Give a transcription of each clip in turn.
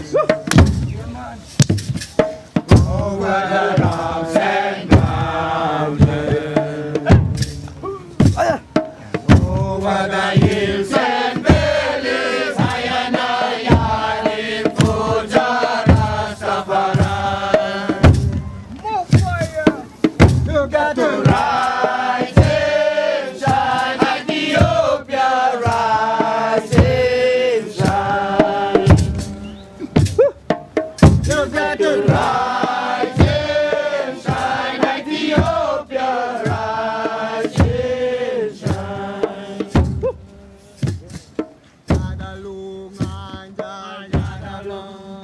Over the rocks and mountains, over the hills and valleys, high and high in Fuja Rastafari. More fire! You got to rise and shine, Ethiopia, rise and shine. You got to rise and shine, Ethiopia, rise and shine. Jadalungan, jadalung,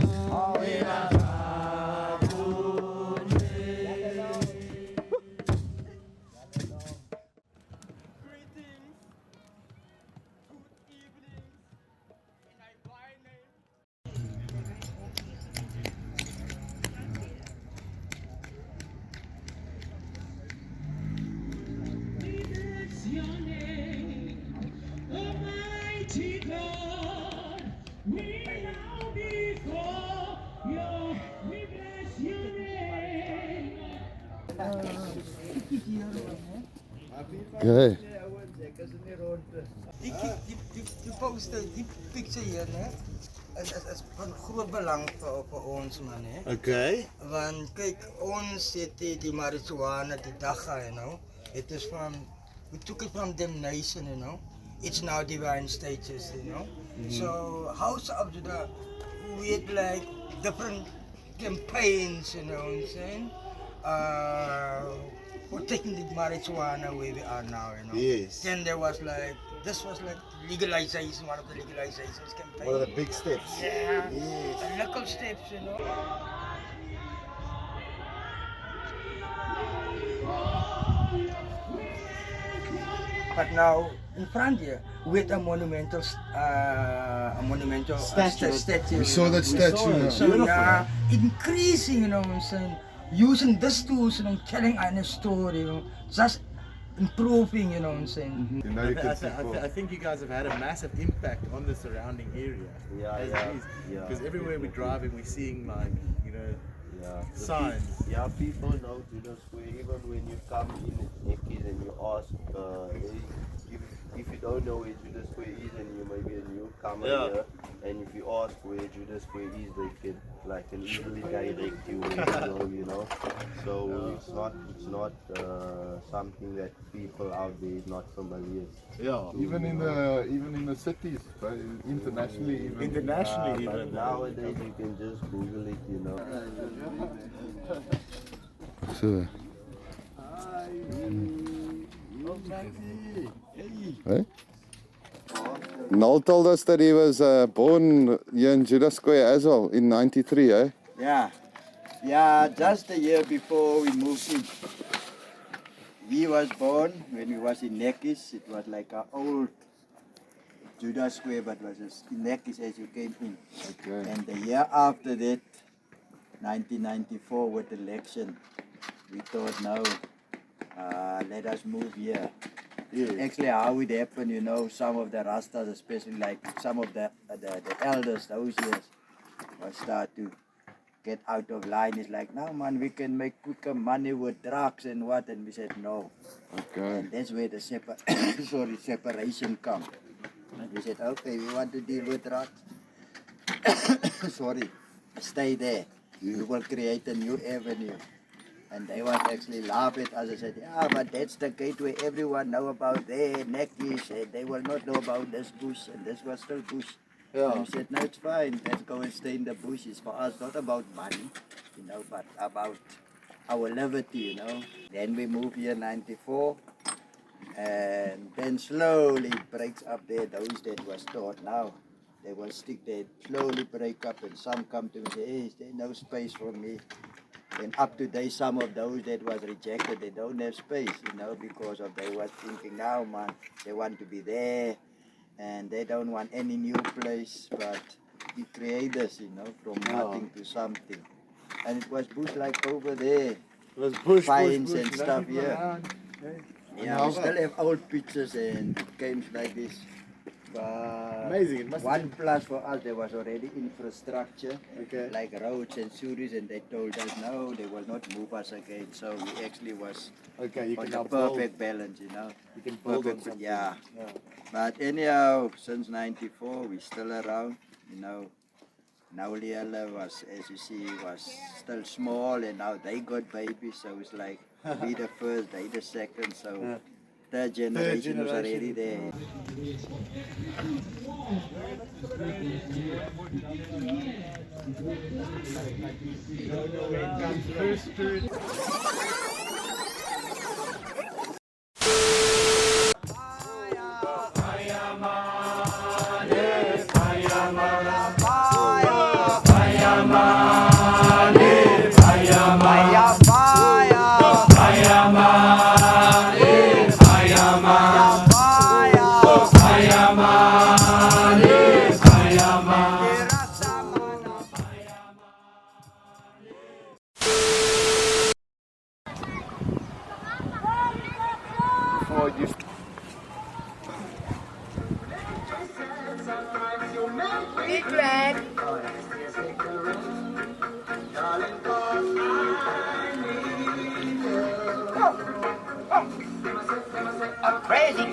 Almighty God, we bow before you, we bless your name. Okay. Die poster, die picture hier, né? is van groot belang vir ons man, hè. Okay. Want kyk, ons het die marijuana die dagga, you know. It is from, we took it from damnation, you know. It's now divine status, you know. So House of the, we had like different campaigns, you know what I'm saying? For taking the marijuana where we are now, you know. Yes. Then there was like, this was like legalization, one of the legalizations campaign. One of the big steps. Yeah, Yes. the little steps, you know. But now in front here, with a monumental statue. We saw that statue. So yeah, increasing, you know what I'm saying, using these tools, you know, telling a story, you know, just improving, you know what I'm saying. I think you guys have had a massive impact on the surrounding area. Because everywhere we're driving, we're seeing like, you know, signs. People know Judas Square. Even when you come in Nekkies and you ask, if you don't know where Judas Square is and you may be a newcomer here, and if you ask where Judas Square is, they can easily direct you where to go, you know. So it's not something that people out there is not familiar. Yeah. Even in the cities, right? Internationally even. But nowadays you can just Google it, you know. So. Hey? Noel told us that he was born here in Judas Square as well in '93, eh? Yeah, just a year before we moved in. He was born when we was in Nekkies. It was like an old Judas Square, but was in Nekkies as you came in. Okay. And the year after that, 1994, with the election, we thought, no, let us move here. Actually, how it happened, you know, some of the Rastas, especially like some of the elders, those years, will start to get out of line. It's like, no man, we can make quicker money with drugs and what, and we said no. Okay. And that's where the separation comes. And we said, okay, we want to deal with drugs. Stay there. We will create a new avenue. And they was actually laughing at us. I said, yeah, but that's the gate where everyone know about their Nekkies. And they will not know about this bush, and this was still bush. And we said, no, it's fine. Let's go and stay in the bush. It's for us not about money, you know, but about our liberty, you know. Then we moved here in '94. And then slowly it breaks up there. Those that was taught now, they will stick there, slowly break up, and some come to me and say, hey, there's no space for me. And up to date, some of those that was rejected, they don't have space, you know, because of they was thinking now, man, they want to be there, and they don't want any new place, but we create this, you know, from nothing to something. And it was bush like over there. It was bush, Pines bush, and stuff, yeah. Yeah, we still have old pictures and games like this. Amazing. It must have one plus for us, there was already infrastructure, Okay. like roads and series, and they told us no, they will not move us again. So we actually was Okay, you on can the now build. perfect balance, you know. You can build on Perfect, something. yeah. Yeah. But anyhow, since '94, we still around, you know. Nauliala was, as you see, was still small, and now they got babies, so it's like we the first, they the second, so Yeah. third generation was already generation. there. Crazy.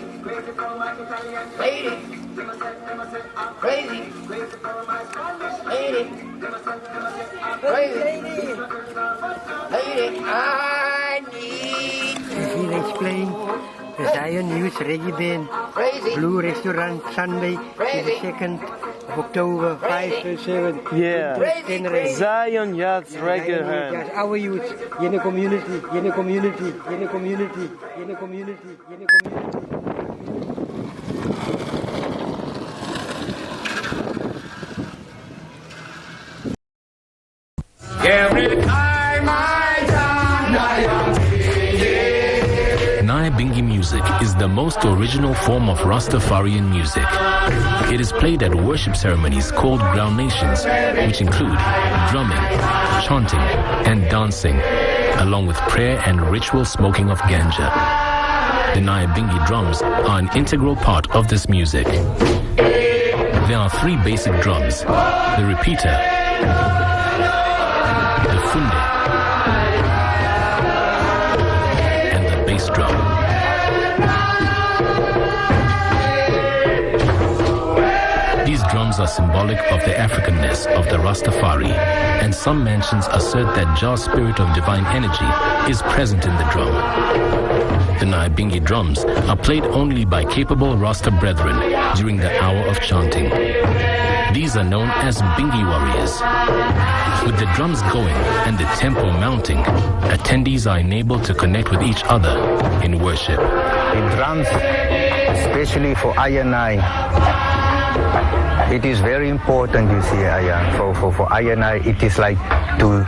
Lady. Crazy. Lady. Crazy. Lady. I need Here is playing the Zion News Reggae Band, crazy. Blue Restaurant, Sunday, the 2nd of October, 5 to 7. Yeah. Crazy. Zion Yachts Reggae Yes, Hand. our youth, in the community, in the community, in the community, in the community, in the community. Nyabingi music is the most original form of Rastafarian music. It is played at worship ceremonies called ground nations, which include drumming, chanting, and dancing, along with prayer and ritual smoking of ganja. The Nyabingi drums are an integral part of this music. There are 3 basic drums: the repeater, the funde, and the bass drum. These drums are symbolic of the Africanness of the Rastafari, and some mentions assert that Jah's spirit of divine energy is present in the drum. The Nyabingi drums are played only by capable Rasta brethren during the hour of chanting. These are known as Bingi warriors. With the drums going and the tempo mounting, attendees are enabled to connect with each other in worship. The drums, especially for I and I, it is very important, you see, for I and I, it is like to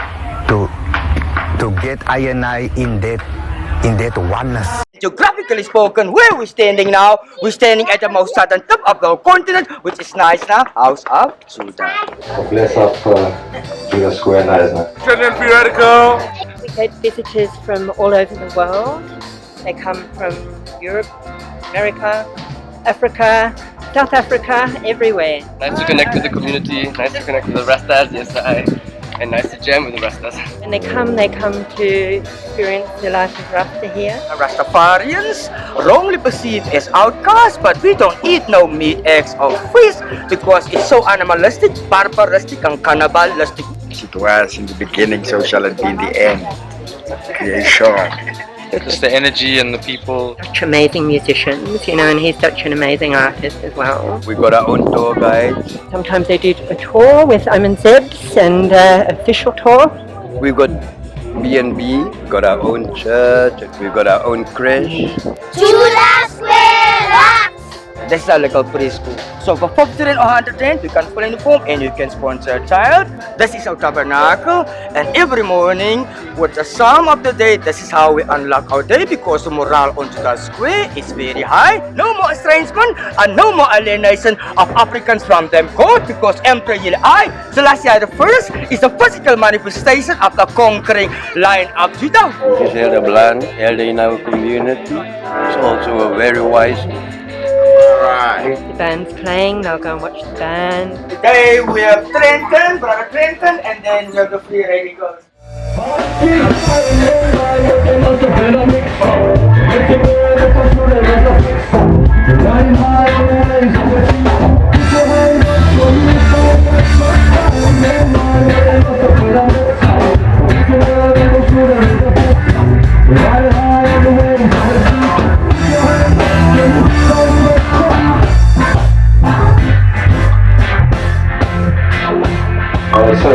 get I and I in that oneness. Geographically spoken, where we're standing now, we're standing at the most southern tip of the continent, which is Knysna, House of Judah. Bless up Judah Square, Knysna. We get visitors from all over the world. They come from Europe, America, Africa, South Africa, everywhere. Nice to connect with the community, nice to connect with the Rastas, yes and nice to jam with the Rastas. When they come to experience the life of Rasta here. Rastafarians, wrongly perceived as outcasts, but we don't eat no meat, eggs or fish because it's so animalistic, barbaristic and cannibalistic. It was in the beginning, so shall it be in the end. Creation. Just the energy and the people. Such amazing musicians, you know, and he's such an amazing artist as well. We got our own tour guides. Sometimes they do a tour with Iman Zebs and official tour. We've got B&B, got our own church, we've got our own creche. Judah Square! This is our local preschool. So for 50 Rand or 100 Rand, you can fill in the form and you can sponsor a child. This is our tabernacle, and every morning with the psalm of the day, this is how we unlock our day because the morale on Judah Square is very high. No more estrangement and no more alienation of Africans from them God, because Emperor I, Selassie I is the physical manifestation of the conquering line of Judah. This is Elder Blan, elder in our community. He's also a very wise Right. The band's playing, they'll go and watch the band. Today we have Trenton, brother Trenton, and then we have the Free Radicals.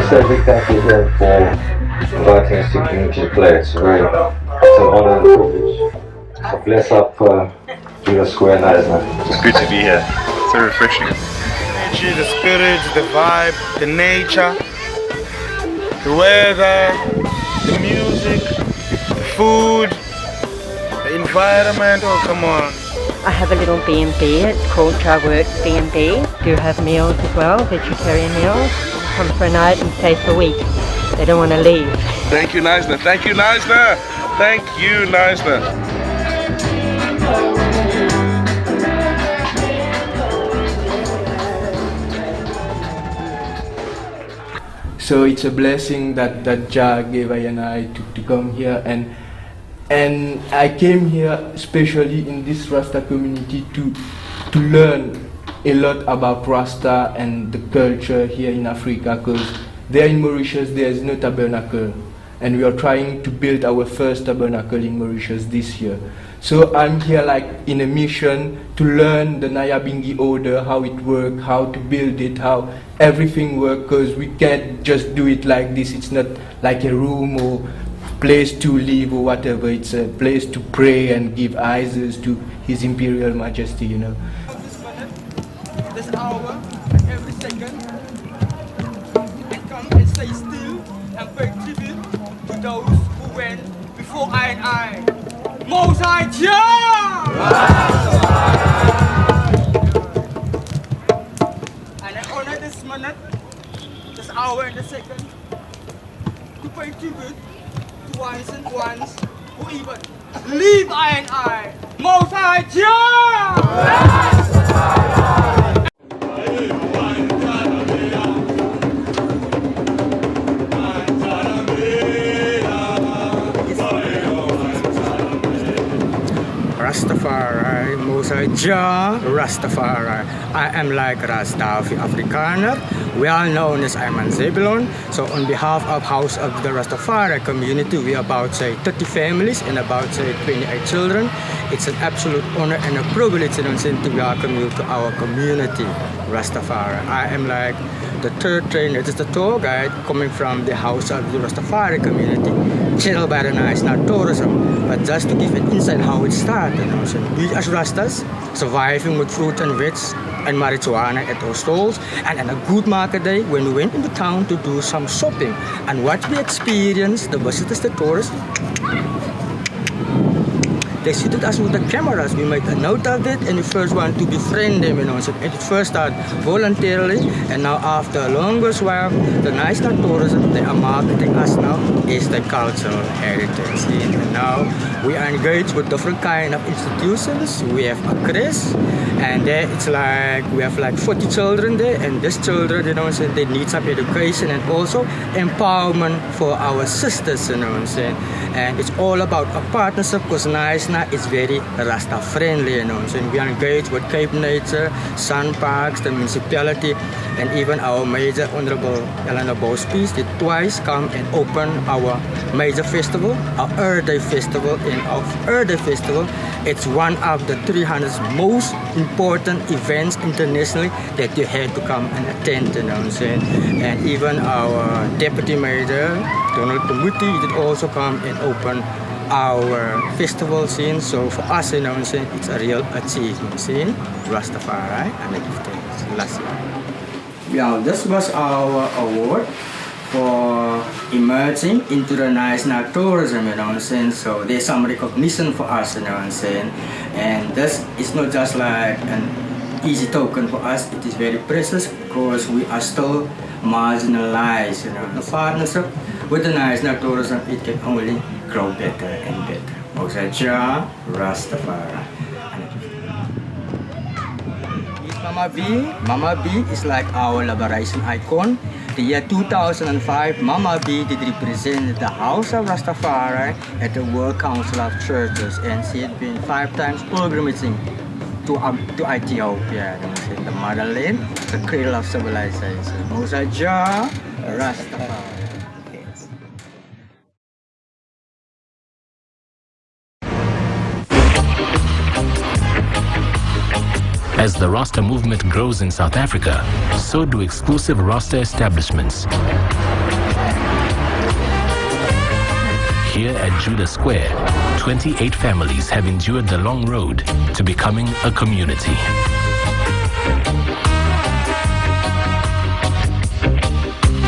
So big thank you again for inviting us to community play. It's an honor and privilege. So bless up Judah Square Nyabingi. It's good to be here. So refreshing. The spirit, the vibe, the nature, the weather, the music, the food, the environment. Oh, come on. I have a little B&B, it's called Dry Work B&B. Do have meals as well, vegetarian meals. Come for a night and stay for a week. They don't want to leave. Thank you, Knysna. Thank you, Knysna. Thank you, Knysna. So it's a blessing that Jah gave I and I to come here, and I came here especially in this Rasta community to learn a lot about Rasta and the culture here in Africa, because there in Mauritius there is no tabernacle, and we are trying to build our first tabernacle in Mauritius this year. So I'm here like in a mission to learn the Nyabingi order, how it works, how to build it, how everything works, because we can't just do it like this. It's not like a room or place to live or whatever. It's a place to pray and give eyes to His Imperial Majesty, you know. This hour, every second, and come and stay still and pay tribute to those who went before I and I. Most High Jah! And I honor this minute, this hour and the second, to pay tribute to ones and ones who even leave I and I. Most High Jah! Rastafari, Musa Jah, Rastafari. I am like Rastafi Afrikaner, well known as Ayman Zebulon. So on behalf of House of the Rastafari community, we are about say 30 families and about say 28 children. It's an absolute honor and a privilege to welcome you to our community, Rastafari. I am like the third trainer, it is the tour guide coming from the House of the Rastafari community, channeled by the Knysna tourism. But just to give an insight how it started, so we as Rastas surviving with fruit and veg and marijuana at our stalls, and on a good market day when we went into town to do some shopping, and what we experienced, the visitors, the tourists, they seated us with the cameras. We made a note of it, and we first want to befriend them, you know. So it first started voluntarily, and now after a longest while, the Knysna tourism, they are marketing us now as the cultural heritage. And now we are engaged with different kind of institutions. We have a CRES, and there it's like we have like 40 children there, and these children, you know, so they need some education and also empowerment for our sisters, you know what I'm saying. And it's all about a partnership, because Knysna is very Rasta friendly, you know. So we are engaged with Cape Nature, Sun Parks, the municipality, and even our major Honorable Elena Bospees did twice come and open our major festival, our Earth Day festival. And our Earth Day festival, it's one of the 300 most important events internationally that you had to come and attend, you know what I'm saying. And even our Deputy Major Donald Tumuti did also come and open our festival scene. So for us, you know what I'm saying, it's a real achievement scene, Rastafari, and I give thanks last year. Yeah, this was our award for emerging into the Knysna tourism, you know what I'm saying. So there's some recognition for us, you know what I'm saying. And this is not just like an easy token for us, it is very precious, because we are still marginalized, you know. The partnership with the Knysna tourism, it can only grow better and better. Mosa Jah, Rastafari. Mama B is like our liberation icon. The year 2005, Mama B did represent the House of Rastafari at the World Council of Churches, and she had been 5 times pilgrimaging to Ethiopia, the motherland, the cradle of civilization. Mosaja Rastafari. As the Rasta movement grows in South Africa, so do exclusive Rasta establishments. Here at Judah Square, 28 families have endured the long road to becoming a community.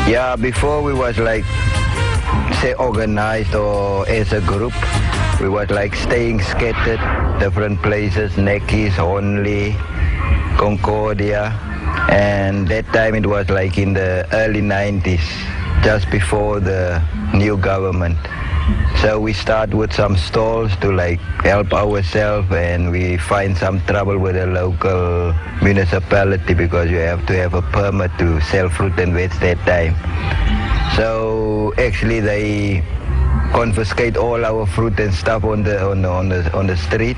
Yeah, before we was like, say, organized or as a group. We was like staying scattered, different places, Nekkies, Only, Concordia, and that time it was like in the early 90s, just before the new government. So we start with some stalls to like help ourselves, and we find some trouble with the local municipality because you have to have a permit to sell fruit and veg that time. So actually they confiscate all our fruit and stuff on the street,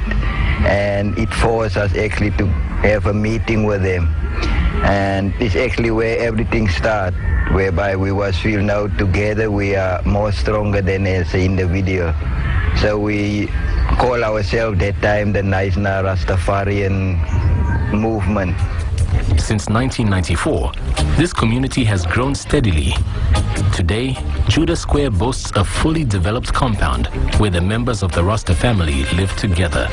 and it forced us actually to have a meeting with them, and it's actually where everything started, whereby we was feel now together we are more stronger than as an individual. So we call ourselves that time the Knysna Rastafarian movement. Since 1994, this community has grown steadily. Today, Judah Square boasts a fully developed compound where the members of the Rasta family live together,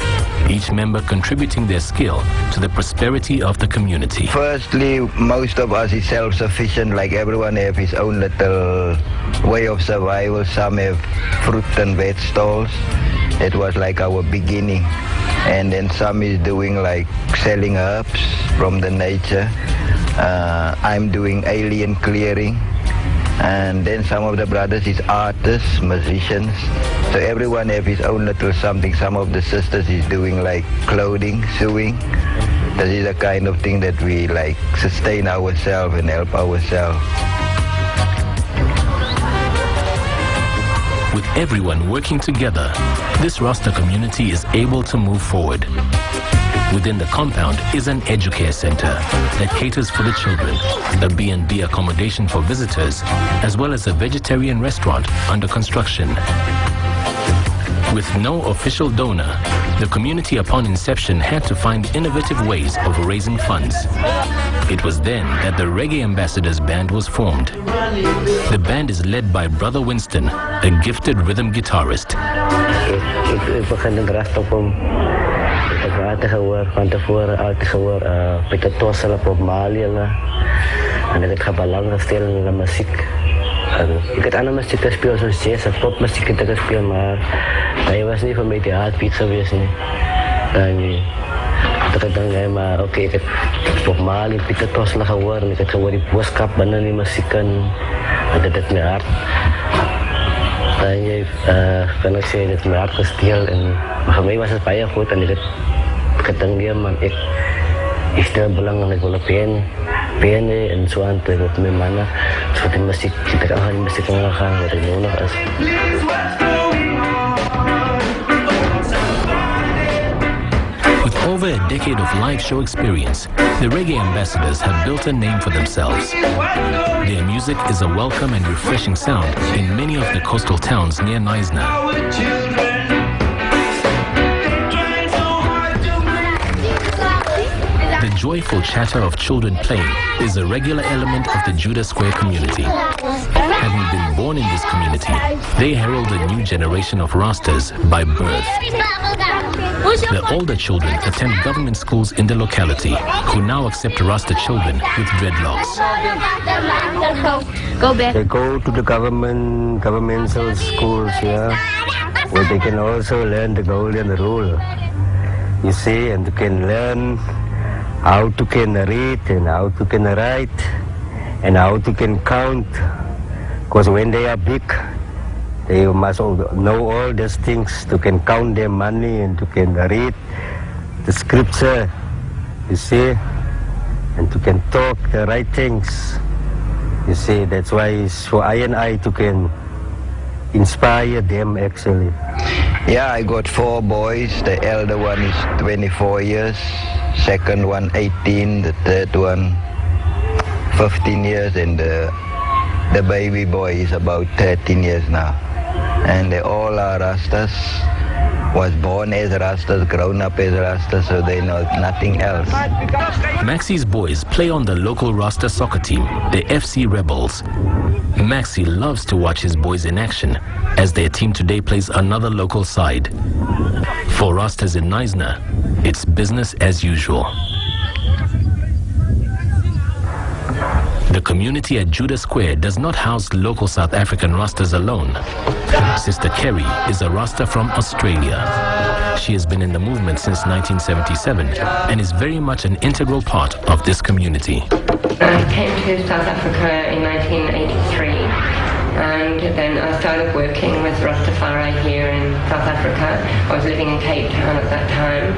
each member contributing their skill to the prosperity of the community. Firstly, most of us is self-sufficient, like everyone have his own little way of survival. Some have fruit and veg stalls. It was like our beginning. And then some is doing like selling herbs from the nature. I'm doing alien clearing. And then some of the brothers is artists, musicians. So everyone have his own little something. Some of the sisters is doing like clothing, sewing. This is the kind of thing that we like sustain ourselves and help ourselves. With everyone working together, this Rasta community is able to move forward. Within the compound is an educare center that caters for the children, a B&B accommodation for visitors, as well as a vegetarian restaurant under construction. With no official donor, the community upon inception had to find innovative ways of raising funds. It was then that the Reggae Ambassadors Band was formed. The band is led by Brother Winston, a gifted rhythm guitarist. Van tevoren uit gewoon Peter Tossel op Mali en ik heb al lang gespeeld in de muziek. Ik heb andere muziek gespeeld zoals jazz en popmuziek gespeeld, maar hij was niet van mij de heartbeat geweest. En ik dacht, maar oké, ik heb op Mali Peter Tossel geworden. Ik heb gewoon die boodschap binnen die muziek en dat het mijn hart. En kan ik zeggen, dat het mijn hart gespeeld. Maar voor mij was het bijna goed en ik ketang dia man istilah belang kalau PN and so on to mana seperti masjid kita akan masjid ngelakang dari mana as. With over a decade of live show experience, the Reggae Ambassadors have built a name for themselves. Their music is a welcome and refreshing sound in many of the coastal towns near Knysna. The joyful chatter of children playing is a regular element of the Judah Square community. Having been born in this community, they herald a new generation of Rastas by birth. The older children attend government schools in the locality, who now accept Rasta children with dreadlocks. They go to the governmental schools, yeah, where they can also learn the golden rule. You see, and they can learn how to can read and how to can write and how to can count, because when they are big they must know all these things to can count their money and to can read the scripture, you see. and to can talk the right things. You see, that's why it's for I and I to can inspire them actually. Yeah, I got 4 boys. The elder one is 24 years, second one 18, the third one 15 years, and the baby boy is about 13 years now. And they all are Rastas, was born as Rastas, grown up as Rastas, so they know nothing else. Maxi's boys play on the local Rasta soccer team, the FC Rebels. Maxi loves to watch his boys in action, as their team today plays another local side. For Rastas in Knysna, it's business as usual. The community at Judah Square does not house local South African Rastas alone. Sister Kerry is a Rasta from Australia. She has been in the movement since 1977 and is very much an integral part of this community. I came to South Africa in 1983, and then I started working with Rastafari here in South Africa. I was living in Cape Town at that time,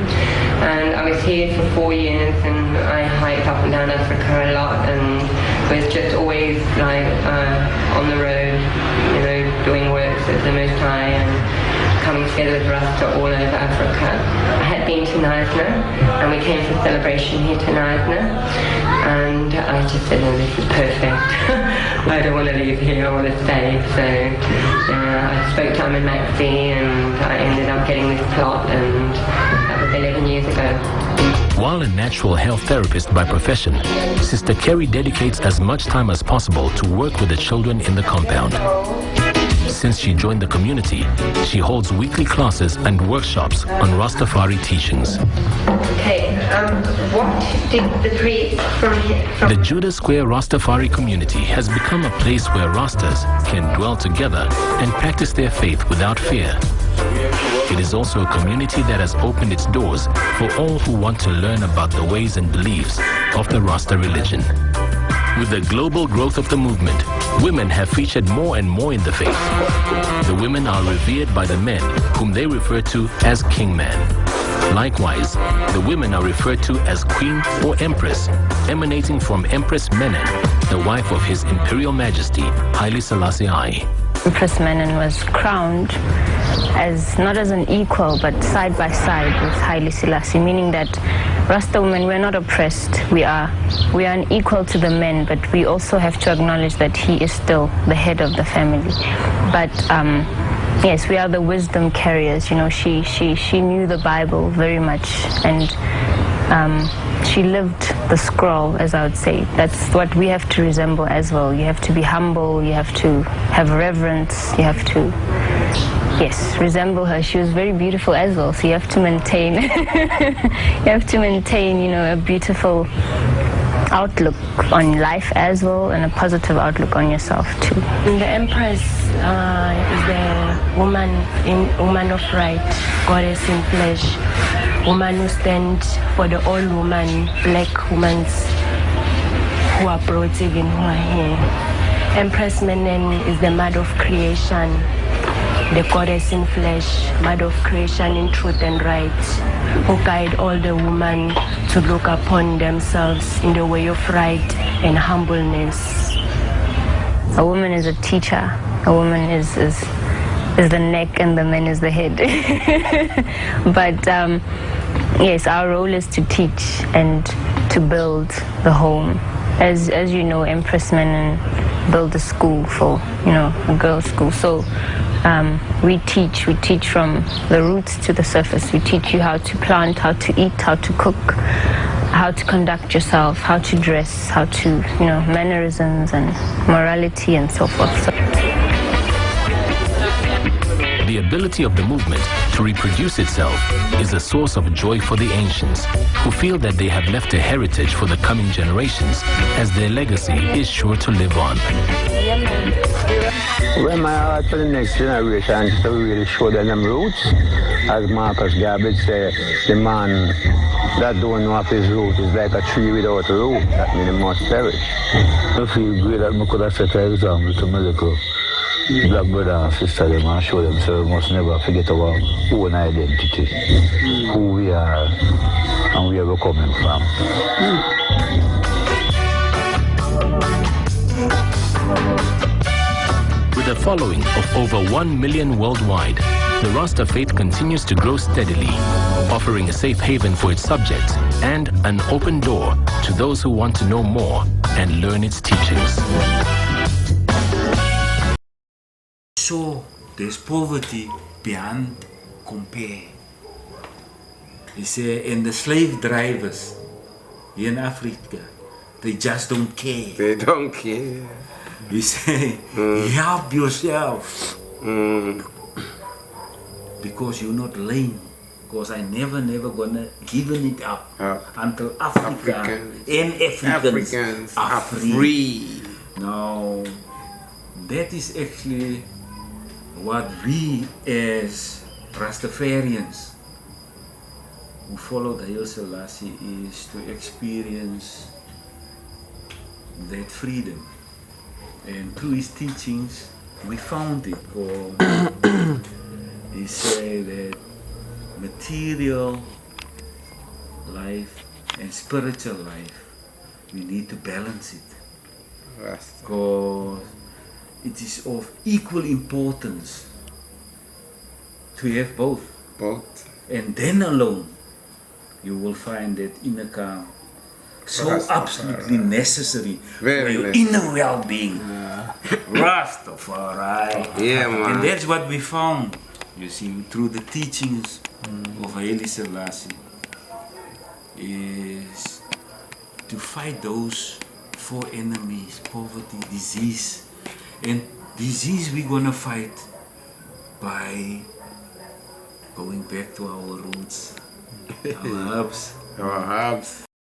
and I was here for 4 years, and I hiked up and down Africa a lot, and was just always like on the road, you know, doing works at the Most High and coming together with Rasta all over Africa. I had been to Nyabingi, and we came for celebration here to Nyabingi, and I just said, no, this is perfect. I don't want to leave here, I want to stay. So I spoke to Maxi, and I ended up getting this plot, and that was 11 years ago. While a natural health therapist by profession, Sister Kerry dedicates as much time as possible to work with the children in the compound. Since she joined the community, she holds weekly classes and workshops on Rastafari teachings. Okay, what did the priest from here... The Judah Square Rastafari community has become a place where Rastas can dwell together and practice their faith without fear. It is also a community that has opened its doors for all who want to learn about the ways and beliefs of the Rasta religion. With the global growth of the movement, women have featured more and more in the faith. The women are revered by the men, whom they refer to as King Man. Likewise, the women are referred to as Queen or Empress, emanating from Empress Menen, the wife of His Imperial Majesty, Haile Selassie I. Empress Menen was crowned as not as an equal but side by side with Haile Selassie, meaning that Rasta women, we're not oppressed. We are an equal to the men, but we also have to acknowledge that he is still the head of the family. But yes, we are the wisdom carriers. You know, she knew the Bible very much, and she lived the scroll, as I would say. That's what we have to resemble as well. You have to be humble, you have to have reverence, you have to, yes, resemble her. She was very beautiful as well, so you have to maintain, you know, a beautiful outlook on life as well, and a positive outlook on yourself too. The Empress is the woman of right, goddess in flesh, woman who stands for the all woman, black women who are brought even who are here. Empress Menen is the mother of creation, the goddess in flesh, mother of creation in truth and right, who guide all the women to look upon themselves in the way of right and humbleness. A woman is a teacher. A woman is the neck and the man is the head. But yes, our role is to teach and to build the home. As you know, Empress Menen built a school for, you know, a girls' school. So we teach from the roots to the surface. We teach you how to plant, how to eat, how to cook, how to conduct yourself, how to dress, how to, you know, mannerisms and morality and so forth. So the ability of the movement to reproduce itself is a source of joy for the ancients, who feel that they have left a heritage for the coming generations, as their legacy is sure to live on. Well, my heart for the next generation is to really show them roots. As Marcus Garvey said, the man that don't know of his roots is like a tree without a root. That means it must perish. I feel great that I could have set an example to my little black brother and sister them and show them, so we must never forget our own identity, who we are and where we're coming from. a following of over 1 million worldwide, the Rasta faith continues to grow steadily, offering a safe haven for its subjects and an open door to those who want to know more and learn its teachings. So, there's poverty beyond compare. They say, and the slave drivers here in Africa, they just don't care. They don't care. You say, help yourself. Because you're not lame. Because I never gonna giving it up until Africa and Africans are free. Now, that is actually what we as Rastafarians who follow the Haile Selassie is to experience that freedom. And through his teachings, we found it. Or he said that material life and spiritual life, we need to balance it. Because it is of equal importance to have both. And then alone, you will find that inner calm so absolutely necessary for your inner well-being. Rastafari. Yeah, man. And that's what we found, you see, through the teachings of Haile Selassie, is to fight those four enemies: poverty, disease. And disease we're gonna fight by going back to our roots, our herbs.